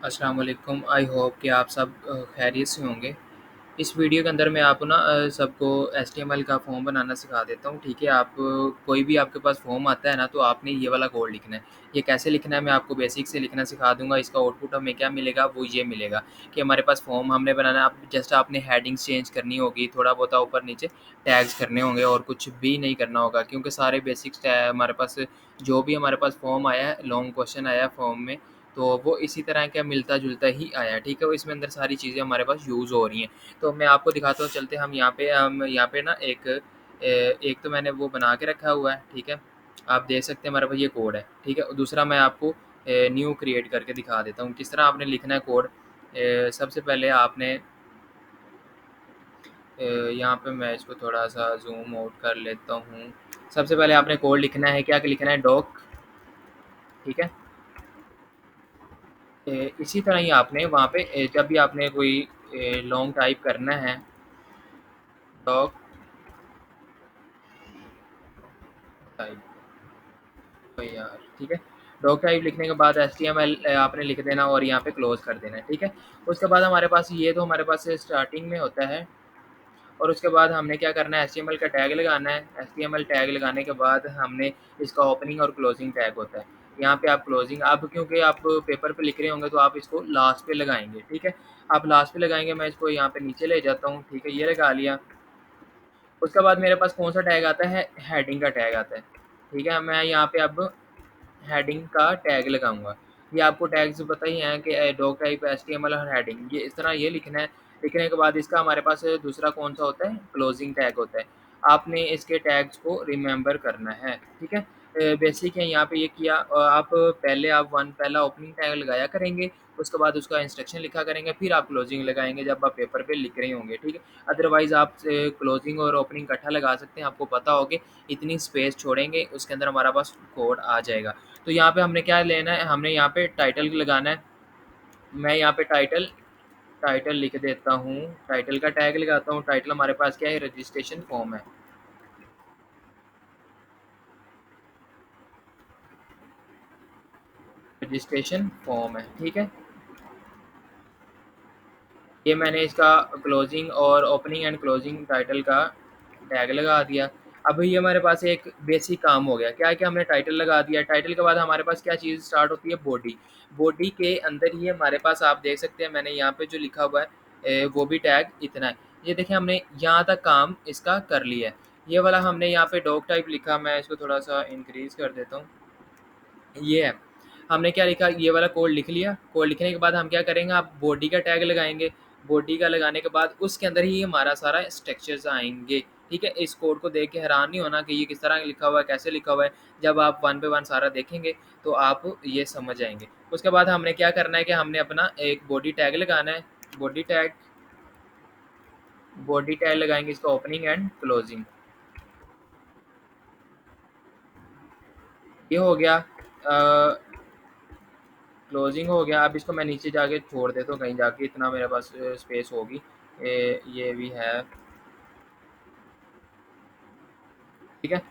अस्सलाम वालेकुम। I hope कि आप सब खैरियत से होंगे। इस वीडियो के अंदर मैं आपको ना सबको एचटीएमएल का फॉर्म बनाना सिखा देता हूँ, ठीक है? आप कोई भी आपके पास फॉर्म आता है ना, तो आपने ये वाला कोड लिखना है। ये कैसे लिखना है मैं आपको बेसिक से लिखना सिखा दूँगा। इसका आउटपुट हमें क्या मिलेगा, वो ये मिलेगा कि हमारे पास फॉर्म हमने बनाना है। आप जस्ट आपने हेडिंग्स चेंज करनी होगी, थोड़ा बहुत ऊपर-नीचे टैग्स करने होंगे और कुछ भी नहीं करना होगा, क्योंकि सारे बेसिक्स हमारे पास जो भी हमारे पास फॉर्म आया है, लॉन्ग क्वेश्चन आया है फॉर्म में, तो वो इसी तरह का मिलता-जुलता ही आया है, ठीक है? वो इसमें अंदर सारी चीज़ें हमारे पास यूज़ हो रही हैं। तो मैं आपको दिखाता हूँ, चलते हम यहाँ पे ना एक तो मैंने वो बना के रखा हुआ है, ठीक है? आप देख सकते हैं हमारे पास ये कोड है, ठीक है? दूसरा मैं आपको न्यू क्रिएट करके दिखा देता हूँ, किस तरह आपने लिखना है कोड। सबसे पहले आपने यहाँ पे मैं इसको थोड़ा-सा ज़ूम आउट कर लेता हूँ। सबसे पहले आपने कोड लिखना है, क्या लिखना है डॉक, ठीक है? इसी तरह ही आपने वहाँ पे जब भी आपने कोई लॉन्ग टाइप करना है, डॉक टाइप ओ यार, ठीक है? डॉक टाइप लिखने के बाद एचटीएमएल आपने लिख देना और यहाँ पे क्लोज़ कर देना है, ठीक है? उसके बाद हमारे पास ये तो हमारे पास स्टार्टिंग में होता है और उसके बाद हमने क्या करना है, एचटीएमएल का टैग लगाना है। एचटीएमएल टैग लगाने के बाद हमने इसका ओपनिंग और क्लोजिंग टैग होता है। यहाँ पे आप क्लोजिंग, अब क्योंकि आप पेपर पे लिख रहे होंगे तो आप इसको लास्ट पे लगाएँगे, ठीक है? आप लास्ट पे लगाएँगे, मैं इसको यहाँ पे नीचे ले जाता हूँ, ठीक है? ये लगा लिया। उसके बाद मेरे पास कौन-सा टैग आता है, हेडिंग का टैग आता है, ठीक है? मैं यहाँ पे अब हेडिंग का टैग लगाऊँगा। ये आपको टैग्स पता ही हैं कि डॉक टाइप, एचटीएमएल और हेडिंग, ये इस तरह ये लिखना है। लिखने के बाद इसका हमारे पास दूसरा कौन-सा होता है, क्लोजिंग टैग होता है। आपने इसके टैग्स को रिमेंबर करना है, ठीक है? बेसिक है, यहाँ पे ये किया आप पहले आप वन पहला ओपनिंग टैग लगाया करेंगे, उसके बाद उसका इंस्ट्रक्शन लिखा करेंगे, फिर आप क्लोजिंग लगाएँगे जब आप पेपर पे लिख रहे होंगे, ठीक है? अदरवाइज़ आप क्लोजिंग और ओपनिंग इकट्ठा लगा सकते हैं, आपको पता हो कि इतनी स्पेस छोड़ेंगे, उसके अंदर हमारा पास कोड आ जाएगा। तो यहाँ पे हमने क्या लेना है, हमने यहाँ पे टाइटल लगाना है। मैं यहाँ पे टाइटल टाइटल लिख देता हूँ, टाइटल का टैग लगाता हूँ। टाइटल हमारे पास क्या है, रजिस्ट्रेशन फॉर्म है। रजिस्ट्रेशन फॉर्म है, ठीक है? ये मैंने इसका क्लोजिंग और ओपनिंग एंड क्लोजिंग टाइटल का टैग लगा दिया। अब ये हमारे पास एक बेसिक काम हो गया। क्या है कि हमने टाइटल लगा दिया, टाइटल के बाद हमारे पास क्या चीज़ स्टार्ट होती है, बॉडी। बॉडी के अंदर ही हमारे पास आप देख सकते हैं, मैंने यहाँ पे जो लिखा हुआ है वो भी टैग इतना है। ये देखिए, हमने यहाँ तक काम इसका कर लिया है। ये वाला हमने यहाँ पे डॉक टाइप लिखा, मैं इसको थोड़ा-सा इंक्रीज़ कर देता हूँ। ये है। हमने क्या लिखा, ये वाला कोड लिख लिया। कोड लिखने के बाद हम क्या करेंगे, आप बॉडी का टैग लगाएँगे। बॉडी का लगाने के बाद उसके अंदर ही हमारा सारा स्ट्रक्चर्स आएँगे, ठीक है? इस कोड को देख के हैरान नहीं होना कि ये किस तरह लिखा हुआ है, कैसे लिखा हुआ है। जब आप वन बाय वन सारा देखेंगे, तो आप ये समझ जाएँगे। उसके बाद हमने क्या करना है कि हमने अपना एक बॉडी टैग बॉडी टैग लगाएँगे, इसका ओपनिंग एंड क्लोजिंग। ये हो गया। क्लोजिंग हो गया। अब इसको मैं नीचे जाके छोड़ देता हूँ कहीं जाके, इतना मेरे पास स्पेस होगी। ये भी है, ठीक है?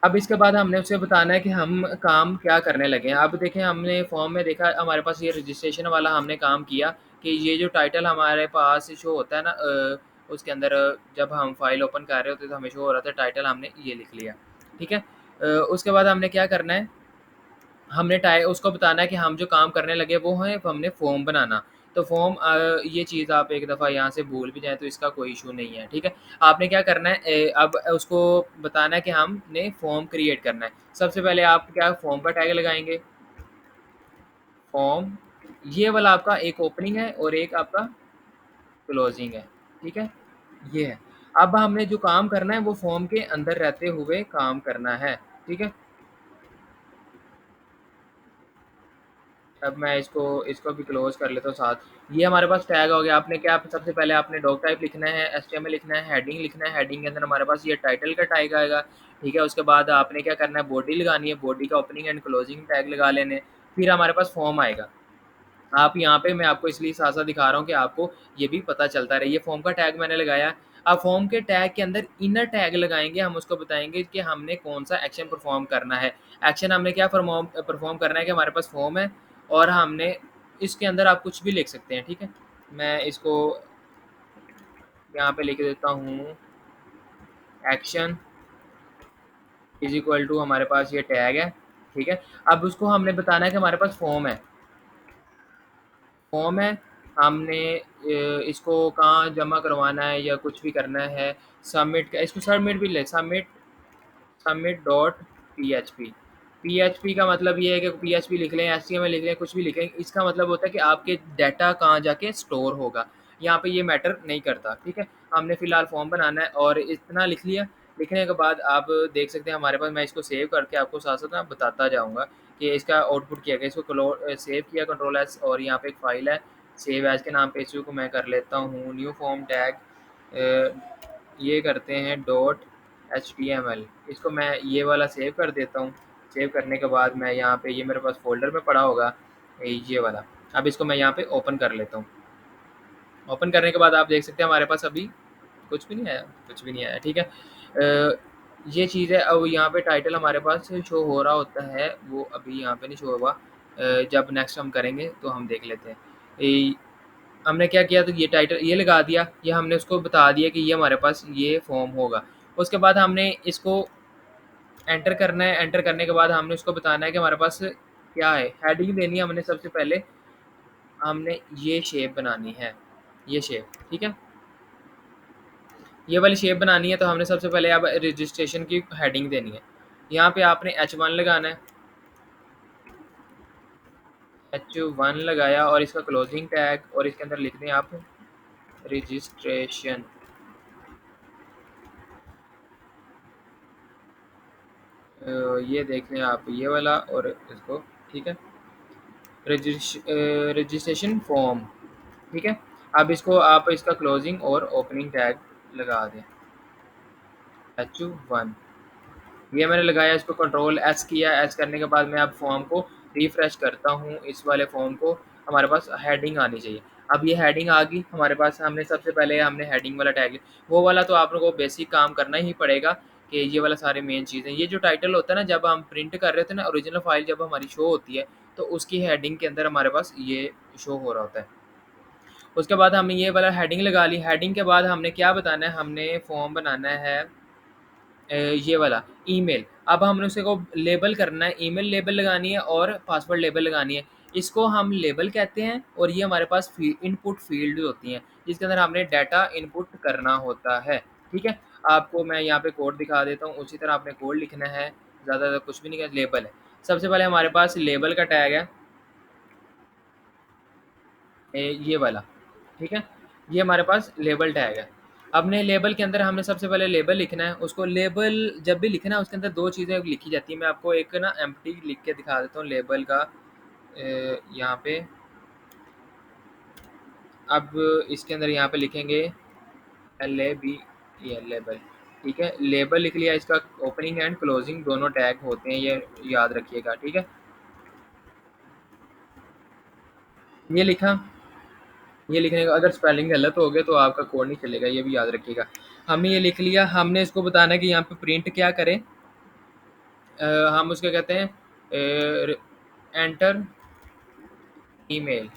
अब इसके बाद हमने उसे बताना है कि हम काम क्या करने लगे हैं। अब देखें, हमने फॉर्म में देखा हमारे पास ये रजिस्ट्रेशन वाला हमने काम किया कि ये जो टाइटल हमारे पास शो होता है ना, उसके अंदर जब हम फाइल ओपन कर रहे होते तो हमें शो हो रहा था टाइटल, हमने ये लिख लिया, ठीक है? उसके बाद हमने क्या करना है, हमने टाइ उसको बताना है कि हम जो काम करने लगे वो है हमने फ़ॉर्म बनाना। तो फ़ॉर्म ये चीज़ आप एक दफ़ा यहाँ से भूल भी जाएँ तो इसका कोई इश्यू नहीं है, ठीक है? आपने क्या करना है, अब उसको बताना है कि हमने फ़ॉर्म क्रिएट करना है। सबसे पहले आप क्या फ़ॉर्म का टैग लगाएँगे, फ़ॉर्म, ये वाला आपका एक ओपनिंग है और एक आपका क्लोजिंग है, ठीक है? ये है। अब हमने जो काम करना है वो फ़ॉर्म के अंदर रहते हुए काम करना है, ठीक है? अब मैं इसको इसको भी क्लोज़ कर लेता हूँ साथ। ये हमारे पास टैग हो गया। आपने क्या, सबसे पहले आपने डॉक टाइप लिखना है, एचटीएमएल लिखना है, हेडिंग लिखना है, हेडिंग के अंदर हमारे पास ये टाइटल का टैग आएगा, ठीक है? उसके बाद आपने क्या करना है, बॉडी लगानी है, बॉडी का ओपनिंग एंड क्लोजिंग टैग लगा लेने, फिर हमारे पास फॉर्म आएगा। आप यहाँ पे मैं आपको इसलिए साथ-साथ दिखा रहा हूँ कि आपको ये भी पता चलता रहे। ये फॉर्म का टैग मैंने लगाया है। अब फॉर्म के टैग के अंदर इनर टैग लगाएँगे, हम उसको बताएँगे कि हमने कौन-सा एक्शन परफ़ॉर्म करना है। एक्शन हमने क्या परफ़ॉर्म परफ़ॉर्म करना है कि हमारे पास फॉर्म है और हमने इसके अंदर आप कुछ भी लिख सकते हैं, ठीक है? मैं इसको यहाँ पे लिख देता हूँ एक्शन इज़ इक्वल टू हमारे पास ये टैग है, ठीक है? अब उसको हमने बताना है कि हमारे पास फॉर्म है, हमने इसको कहाँ जमा करवाना है या कुछ भी करना है, सबमिट का इसको सबमिट भी ले सबमिट डॉट पीएचपी। पीएचपी का मतलब ये है कि पीएचपी लिख लें, एचटीएमएल लिख लें, कुछ भी लिखें, इसका मतलब होता है कि आपके डाटा कहाँ जाके स्टोर होगा। यहाँ पे ये मैटर नहीं करता, ठीक है? हमने फ़िलहाल फॉर्म बनाना है और इतना लिख लिया। लिखने के बाद आप देख सकते हैं हमारे पास, मैं इसको सेव करके आपको साथ-साथ ना बताता जाऊँगा कि इसका आउटपुट क्या है। इसको सेव किया कंट्रोल एस और यहाँ पे एक फ़ाइल है, सेव एज़ के नाम पे इसी को मैं कर लेता हूँ न्यू फॉर्म टैग ये करते हैं डॉट एचटीएमएल। इसको मैं ये वाला सेव कर देता हूँ। सेव करने के बाद मैं यहाँ पे ये मेरे पास फ़ोल्डर में पड़ा होगा ये वाला। अब इसको मैं यहाँ पे ओपन कर लेता हूँ। ओपन करने के बाद आप देख सकते हैं हमारे पास अभी कुछ भी नहीं आया, कुछ भी नहीं आया, ठीक है? ये चीज़ है। अब यहाँ पे टाइटल हमारे पास शो हो रहा होता है, वो अभी यहाँ पे नहीं शो हुआ। जब नेक्स्ट हम करेंगे तो हम देख लेते हैं। हमने क्या किया, तो ये टाइटल ये लगा दिया, ये हमने उसको बता दिया कि ये हमारे पास ये फॉर्म होगा। उसके बाद हमने इसको एंटर करना है, एंटर करने के बाद हमने उसको बताना है कि हमारे पास क्या है, हेडिंग देनी है हमने सबसे पहले, हमने ये शेप बनानी है, ये शेप, ठीक है? ये वाली शेप बनानी है तो हमने सबसे पहले अब रजिस्ट्रेशन की हेडिंग देनी है। यहाँ पे आपने H1 लगाना है, H1 लगाया और इसका क्लोजिंग टैग और इसके अंदर लिख दें आप रजिस्ट्रेशन। ये देख लें आप ये वाला और इसको, ठीक है? रजिस्ट्रेशन फॉर्म, ठीक है? अब इसको आप इसका क्लोजिंग और ओपनिंग टैग लगा दें, H1। ये मैंने लगाया, इसको कंट्रोल एस किया, एस करने के बाद मैं अब फॉर्म को रिफ्रेश करता हूँ, इस वाले फॉर्म को हमारे पास हेडिंग आनी चाहिए। अब ये हेडिंग आ गई हमारे पास, हमने सबसे पहले हमने हेडिंग वाला टैग वो वाला तो आप लोगों को बेसिक काम करना ही पड़ेगा कि ये वाला सारे मेन चीज़ें, ये जो टाइटल होता है ना, जब हम प्रिंट कर रहे होते हैं ना, ओरिजिनल फाइल जब हमारी शो होती है तो उसकी हेडिंग के अंदर हमारे पास ये शो हो रहा होता है। उसके बाद हमने ये वाला हेडिंग लगा ली, हेडिंग के बाद हमने क्या बताना है, हमने फॉर्म बनाना है ये वाला ईमेल। अब हमने उसे को लेबल करना है, ईमेल लेबल लगानी है और पासवर्ड लेबल लगानी है। इसको हम लेबल कहते हैं और ये हमारे पास इनपुट फील्ड होती हैं, जिसके अंदर हमने डाटा इनपुट करना होता है, ठीक है? आपको मैं यहाँ पे कोड दिखा देता हूँ, उसी तरह आपने कोड लिखना है, ज़्यादा कुछ भी नहीं है, लेबल है। सबसे पहले हमारे पास लेबल का टैग है ये वाला, ठीक है? ये हमारे पास लेबल टैग है। अपने लेबल के अंदर हमने सबसे पहले लेबल लिखना है, उसको लेबल जब भी लिखना है उसके अंदर 2 चीज़ें लिखी जाती हैं। मैं आपको एक ना एम्प्टी लिख के दिखा देता हूँ लेबल का यहाँ पे। अब इसके अंदर यहाँ पे लिखेंगे LABEL लेबल, ठीक है? लेबल लिख लिया, इसका ओपनिंग एंड क्लोजिंग दोनों टैग होते हैं, ये याद रखिएगा, ठीक है? ये लिखा, ये लिखने का अगर स्पेलिंग गलत हो गया तो आपका कोड नहीं चलेगा, ये भी याद रखिएगा। हमने ये लिख लिया, हमने इसको बताना है कि यहाँ पे प्रिंट क्या करें। हम उसको कहते हैं एंटर ईमेल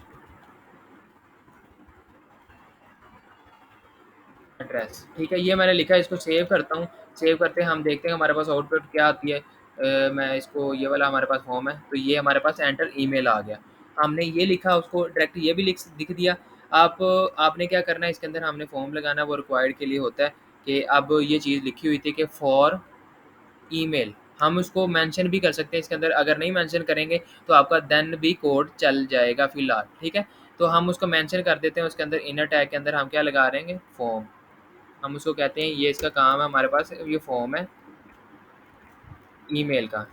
एड्रेस, ठीक है? ये मैंने लिखा, इसको सेव करता हूँ। सेव करते हम देखते हैं हमारे पास आउटपुट क्या आती है। मैं इसको ये वाला हमारे पास फॉर्म है, तो ये हमारे पास एंटर ईमेल आ गया। हमने ये लिखा, उसको डायरेक्ट ये भी लिख दिया। आप आपने क्या करना है, इसके अंदर हमने फॉर्म लगाना है, वो रिक्वायर्ड के लिए होता है कि अब ये चीज़ लिखी हुई थी कि फॉर ईमेल, हम उसको मेंशन भी कर सकते हैं इसके अंदर, अगर नहीं मेंशन करेंगे तो आपका देन भी कोड चल जाएगा फ़िलहाल, ठीक है? तो हम उसको मेंशन कर देते हैं, उसके अंदर इनर टैग के अंदर हम क्या लगा देंगे, फॉर्म। हम उसको कहते हैं ये इसका काम है हमारे पास, ये फॉर्म है ईमेल का,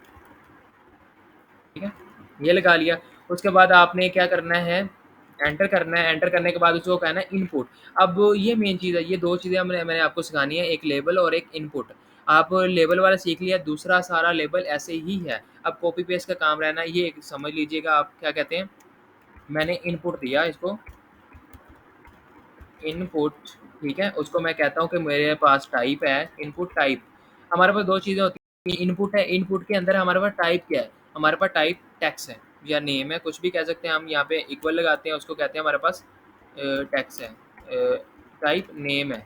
ठीक है? ये लगा लिया। उसके बाद आपने क्या करना है, एंटर करना है, एंटर करने के बाद उसको कहना है इनपुट। अब ये मेन चीज़ है, ये 2 चीज़ें मैंने आपको सिखानी है, एक लेबल और एक इनपुट। आप लेबल वाला सीख लिया, दूसरा सारा लेबल ऐसे ही है। अब कॉपी पेस्ट का काम रहना है, ये समझ लीजिएगा आप क्या कहते हैं, मैंने इनपुट दिया इसको, इनपुट, ठीक है? उसको मैं कहता हूँ कि मेरे पास टाइप है, इनपुट टाइप। हमारे पास 2 चीज़ें होती हैं, इनपुट है, इनपुट के अंदर हमारे पास टाइप क्या है? हमारे पास टाइप टेक्स्ट है, या नेम है, कुछ भी कह सकते हैं हम। यहाँ पे इक्वल लगाते हैं, उसको कहते हैं हमारे पास टेक्स्ट है, टाइप नेम है,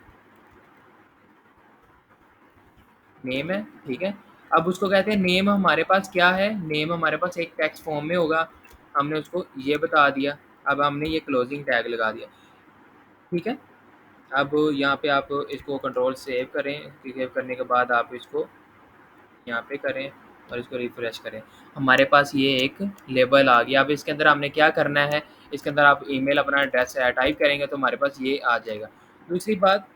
नेम है, ठीक है। अब उसको कहते हैं नेम हमारे पास क्या है, नेम हमारे पास एक टेक्स्ट फॉर्म में होगा, हमने उसको ये बता दिया। अब हमने ये क्लोजिंग टैग लगा दिया, ठीक है। अब यहाँ पे आप इसको कंट्रोल सेव करें, सेव करने के बाद आप इसको यहाँ पे करें और इसको रिफ्रेश करें। हमारे पास ये एक लेबल आ गया। अब इसके अंदर हमने क्या करना है, इसके अंदर आप ईमेल अपना एड्रेस टाइप करेंगे तो हमारे पास ये आ जाएगा। दूसरी बात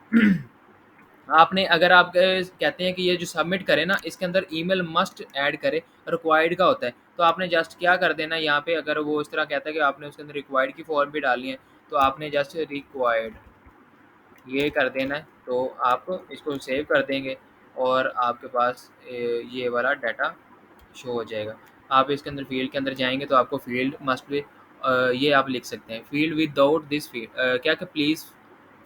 आपने अगर आप कहते हैं कि ये जो सबमिट करें ना, इसके अंदर ईमेल मस्ट ऐड करें, रिक्वायर्ड का होता है। तो आपने जस्ट क्या कर देना यहाँ पे, अगर वो इस तरह कहता है कि आपने उसके अंदर रिक्वायर्ड की फॉर्म भी डालनी है, तो आपने जस्ट रिक्वायर्ड ये कर देना है, तो आप इसको सेव कर देंगे और आपके पास ये वाला डाटा शो हो जाएगा। आप इसके अंदर फील्ड के अंदर जाएँगे तो आपको फील्ड मस्ट बी ये आप लिख सकते हैं, फील्ड विदाउट दिस फील्ड क्या कि please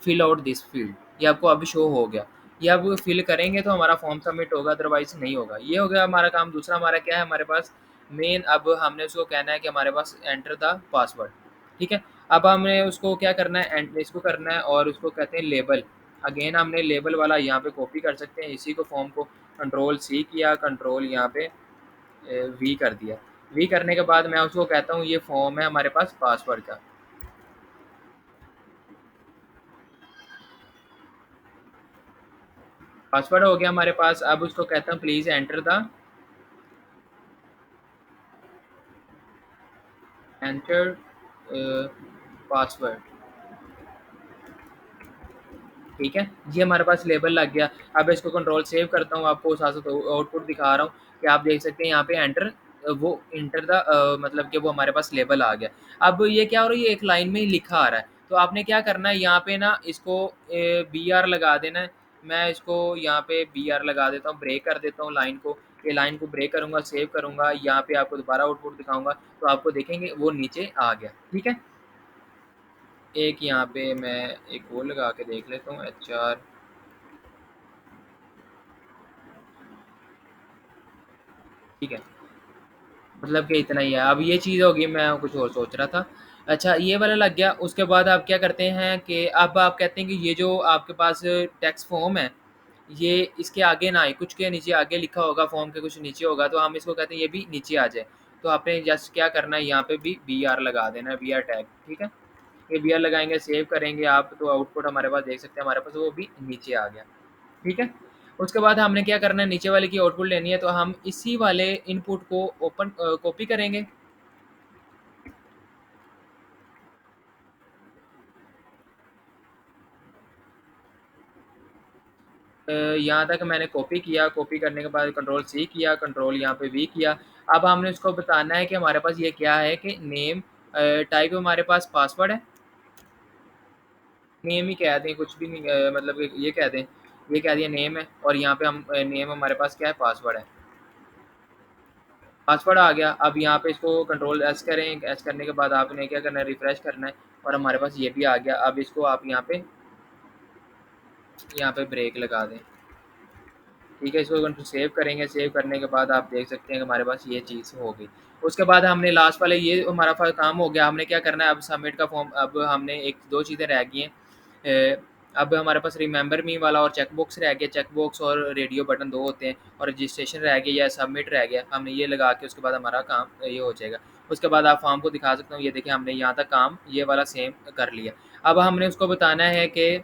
fill out this field, ये आपको अभी शो हो गया। ये आप फिल करेंगे तो हमारा फॉर्म सबमिट होगा, अदरवाइज़ नहीं होगा। ये हो गया हमारा काम। दूसरा हमारा क्या है, हमारे पास मेन, अब हमने उसको कहना है कि हमारे पास एंटर द पासवर्ड, ठीक है। अब हमने उसको क्या करना है, इसको करना है और उसको कहते हैं लेबल। अगेन हमने लेबल वाला यहाँ पे कॉपी कर सकते हैं, इसी को फॉर्म को कंट्रोल सी किया, कंट्रोल यहाँ पे वी कर दिया। वी करने के बाद मैं उसको कहता हूँ ये फॉर्म है हमारे पास पासवर्ड का। पासवर्ड हो गया हमारे पास। अब उसको कहता हूँ please enter the enter password, ठीक है। ये हमारे पास लेबल लग गया। अब इसको कंट्रोल सेव करता हूँ, आपको साथ-साथ आउटपुट दिखा रहा हूँ कि आप देख सकते हैं यहाँ पे एंटर वो एंटर द मतलब कि वो हमारे पास लेबल आ गया। अब ये क्या हो रहा है, ये एक लाइन में ही लिखा आ रहा है। तो आपने क्या करना है, यहाँ पे ना इसको बीआर लगा देना है। मैं इसको यहाँ पे बीआर लगा देता हूँ, ब्रेक कर देता हूँ लाइन को। ये लाइन को ब्रेक करूँगा, सेव करूँगा, यहाँ पे आपको दोबारा आउटपुट दिखाऊँगा, तो आपको देखेंगे वो नीचे आ गया, ठीक है। एक यहाँ पे मैं एक और लगा के देख लेता हूँ, एचआर, ठीक है। मतलब कि इतना ही है। अब ये चीज़ होगी, मैं कुछ और सोच रहा था। अच्छा ये वाला लग गया, उसके बाद आप क्या करते हैं कि अब आप कहते हैं कि ये जो आपके पास टेक्स्ट फॉर्म है, ये इसके आगे ना आए, कुछ के नीचे आगे लिखा होगा, फॉर्म के कुछ नीचे होगा, तो हम इसको कहते हैं ये भी नीचे आ जाए। तो आपने जस्ट क्या करना है, यहाँ पे भी बीआर लगा देना है, बीआर टैग, ठीक है। ये बीआर लगाएँगे, सेव करेंगे आप, तो आउटपुट हमारे पास देख सकते हैं, हमारे पास वो भी नीचे आ गया। ठीक है? उसके बाद हमने क्या करना है, नीचे वाले की आउटपुट लेनी है, तो हम इसी वाले इनपुट को कॉपी करेंगे। यहाँ तक मैंने कॉपी किया, कॉपी करने के बाद कंट्रोल सी किया, कंट्रोल यहाँ पे वी किया। अब हमने उसको बताना है कि हमारे पास ये क्या है, कि नेम टाइप हमारे पास पासवर्ड है, नेम ही कह दें, कुछ भी नहीं मतलब ये कह दें, ये कह दिया नेम है, और यहाँ पे हम नेम हमारे पास क्या है, पासवर्ड है। पासवर्ड आ गया। अब यहाँ पे इसको कंट्रोल एस करें, एस करने के बाद आपने क्या करना है, रिफ्रेश करना है, और हमारे पास ये भी आ गया। अब इसको आप यहाँ पे ब्रेक लगा दें, ठीक है। इसको कंट्रोल सेव करेंगे, सेव करने के बाद आप देख सकते हैं कि हमारे पास ये चीज़ हो गई। उसके बाद हमने लास्ट वाले, ये हमारा काम हो गया। हमने क्या करना है, अब सबमिट का फॉर्म, अब हमने एक दो चीज़ें रह गई हैं। अब हमारे पास रिमेंबर मी वाला और चेक बॉक्स रह गया, चेक बॉक्स और रेडियो बटन दो होते हैं, और रजिस्ट्रेशन रह गया या सबमिट रह गया। हमने ये लगा के उसके बाद हमारा काम ये हो जाएगा। उसके बाद आप फॉर्म को दिखा सकते हो, ये देखिए हमने यहाँ तक काम ये वाला सेम कर लिया। अब हमने उसको बताना है कि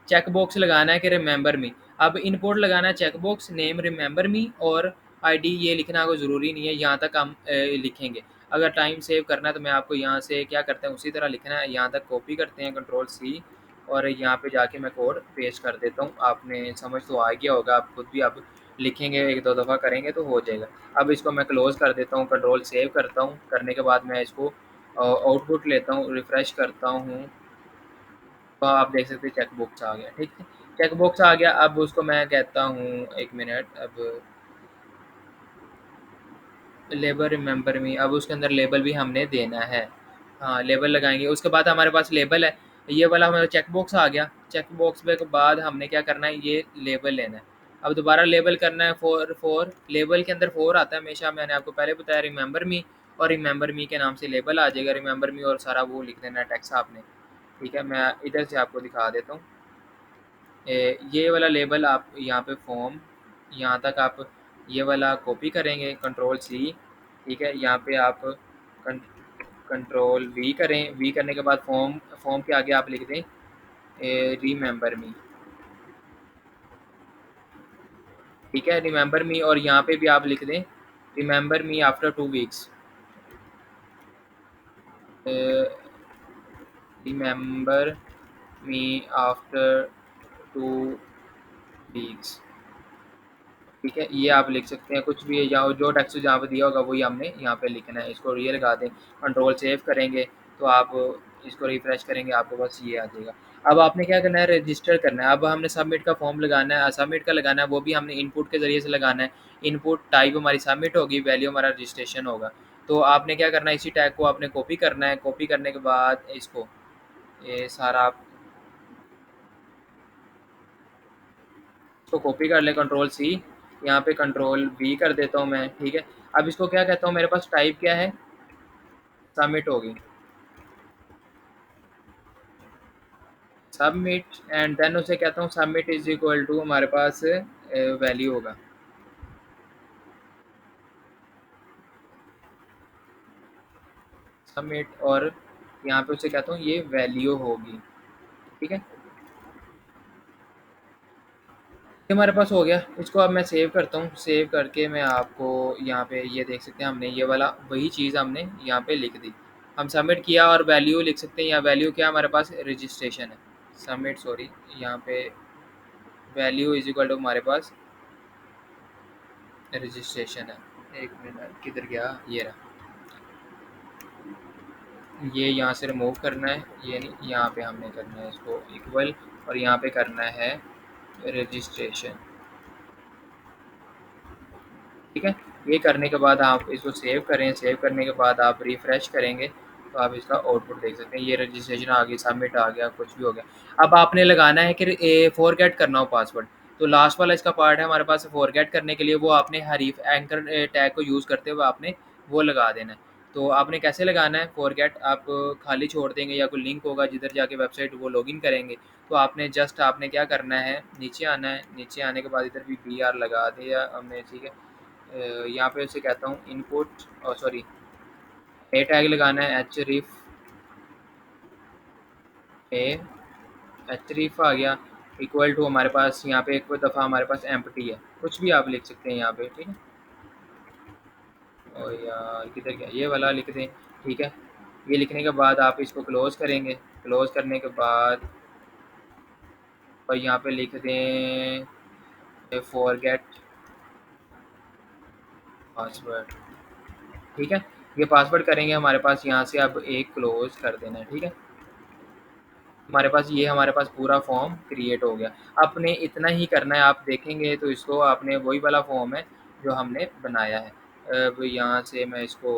चेक बॉक्स लगाना है कि रिमेंबर मी। अब इनपुट लगाना है check box, name remember me, और आईडी ये लिखना कोई ज़रूरी नहीं है, यहाँ तक हम लिखेंगे। अगर टाइम सेव करना है तो मैं आपको यहाँ से क्या करते हैं, उसी तरह लिखना है, यहाँ तक कॉपी करते हैं कंट्रोल सी, और यहाँ पे जाके मैं कोड पेस्ट कर देता हूँ। आपने समझ तो आ गया होगा, आप खुद भी अब लिखेंगे, एक दो दफ़ा करेंगे तो हो जाएगा। अब इसको मैं क्लोज़ कर देता हूँ, कंट्रोल सेव करता हूँ, करने के बाद मैं इसको आउटपुट लेता हूँ, रिफ़्रेश करता हूँ, तो आप देख सकते हैं चेक बॉक्स आ गया, ठीक है। चेक बॉक्स आ गया। अब उसको मैं कहता हूँ, एक मिनट, अब लेबल रिमेंबर मी, अब उसके अंदर लेबल भी हमने देना है। हाँ, लेबल लगाएँगे। उसके बाद हमारे पास लेबल है, ये वाला हमारा चेक बॉक्स आ गया। चेक बॉक्स पे के बाद हमने क्या करना है, ये लेबल लेना है। अब दोबारा लेबल करना है, लेबल के अंदर 4 आता है हमेशा, मैंने आपको पहले बताया रिमेंबर मी, और रिमेंबर मी के नाम से लेबल आ जाएगा, रिमेंबर मी और सारा वो लिख देना टेक्स्ट आपने। ठीक है, मैं इधर से आपको दिखा देता हूँ। ये वाला लेबल आप यहाँ पे फॉर्म, यहाँ तक आप ये वाला कॉपी करेंगे, कंट्रोल सी। ठीक है, यहाँ पे आप कंट्रोल वी करें, वी करने के बाद फॉर्म, फॉर्म के आगे आप लिख दें रिमेंबर मी। ठीक है, रिमेंबर मी, और यहाँ पे भी आप लिख दें remember me after 2 weeks, remember me after 2 weeks. ठीक है, ये आप लिख सकते हैं कुछ भी, या जो टेक्स्ट जहाँ पे दिया होगा वही हमने यहाँ पे लिखना है। इसको ये लगा दें, कंट्रोल सेव करेंगे तो आप इसको रिफ्रेश करेंगे, आपको बस ये आ जाएगा। अब आपने क्या करना है, रजिस्टर करना है। अब हमने सबमिट का फॉर्म लगाना है, सबमिट का लगाना है, वो भी हमने इनपुट के ज़रिए से लगाना है। इनपुट टाइप हमारी सबमिट होगी, वैल्यू हमारा रजिस्ट्रेशन होगा। तो आपने क्या करना है, इसी टैग को आपने कॉपी करना है। कॉपी करने के बाद इसको ये सारा आप इसको कॉपी कर लें, कंट्रोल सी, यहाँ पे कंट्रोल वी कर देता हूँ मैं। ठीक है, अब इसको क्या कहता हूँ, मेरे पास टाइप क्या है, सबमिट होगी, सबमिट, एंड देन उसे कहता हूँ सबमिट इज इक्वल टू हमारे पास वैल्यू होगा, सबमिट, और यहाँ पे उसे कहता हूँ ये वैल्यू होगी। ठीक है, ये हमारे पास हो गया। इसको अब मैं सेव करता हूँ, सेव करके मैं आपको यहाँ पे ये देख सकते हैं, हमने ये वाला वही चीज़ हमने यहाँ पे लिख दी। हम सबमिट किया और वैल्यू लिख सकते हैं, या वैल्यू क्या हमारे पास रजिस्ट्रेशन है, सबमिट, सॉरी, यहाँ पे वैल्यू इज इक्वल टू हमारे पास रजिस्ट्रेशन है। एक मिनट, किधर गया, ये रहा, ये यहाँ से रिमूव करना है, ये नहीं, यहाँ पे हमने करना है इसको इक्वल, और यहाँ पे करना है रजिस्ट्रेशन। ठीक है, ये करने के बाद आप इसको सेव करें, सेव करने के बाद आप रिफ़्रेश करेंगे तो आप इसका आउटपुट देख सकते हैं, ये रजिस्ट्रेशन आ गई, सबमिट आ गया, कुछ भी हो गया। अब आपने लगाना है कि फॉरगेट करना हो पासवर्ड, तो लास्ट वाला इसका पार्ट है हमारे पास फॉरगेट करने के लिए, वो आपने हरीफ एंकर टैग को यूज़ करते हुए आपने वो लगा देना है। तो आपने कैसे लगाना है फॉरगेट, आप खाली छोड़ देंगे या कोई लिंक होगा जिधर जाके वेबसाइट वो लॉगिन करेंगे, तो आपने जस्ट आपने क्या करना है, नीचे आना है, नीचे आने के बाद इधर भी BR लगा दिया हमने। ठीक है, यहाँ पे उसे कहता हूँ इनपुट, और सॉरी ए टैग लगाना है, ए एचरीफ आ गया, इक्वल टू हमारे पास यहाँ पे एक दफ़ा हमारे पास एम्प्टी है, कुछ भी आप लिख सकते हैं यहाँ पे। ठीक है, और यार किधर गया, ये वाला लिख दें। ठीक है, ये लिखने के बाद आप इसको क्लोज़ करेंगे, क्लोज़ करने के बाद और यहाँ पे लिख दें फॉरगेट पासवर्ड। ठीक है, ये पासवर्ड करेंगे हमारे पास, यहाँ से अब एक क्लोज़ कर देना है। ठीक है, हमारे पास ये हमारे पास पूरा फॉर्म क्रिएट हो गया। आपने इतना ही करना है, आप देखेंगे तो इसको आपने वही वाला फॉर्म है जो हमने बनाया है। अब यहाँ से मैं इसको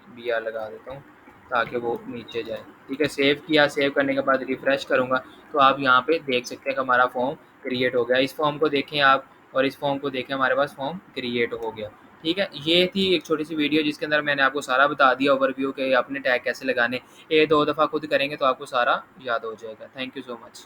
BR लगा देता हूँ ताकि वो नीचे जाए। ठीक है, सेव किया, सेव करने के बाद रिफ़्रेश करूँगा तो आप यहाँ पे देख सकते हैं कि हमारा फॉर्म क्रिएट हो गया। इस फॉर्म को देखें आप, और इस फॉर्म को देखें, हमारे पास फॉर्म क्रिएट हो गया। ठीक है, ये थी एक छोटी-सी वीडियो जिसके अंदर मैंने आपको सारा बता दिया ओवरव्यू कि अपने टैग कैसे लगाने। ये 2 दफ़ा खुद करेंगे तो आपको सारा याद हो जाएगा। Thank you so much.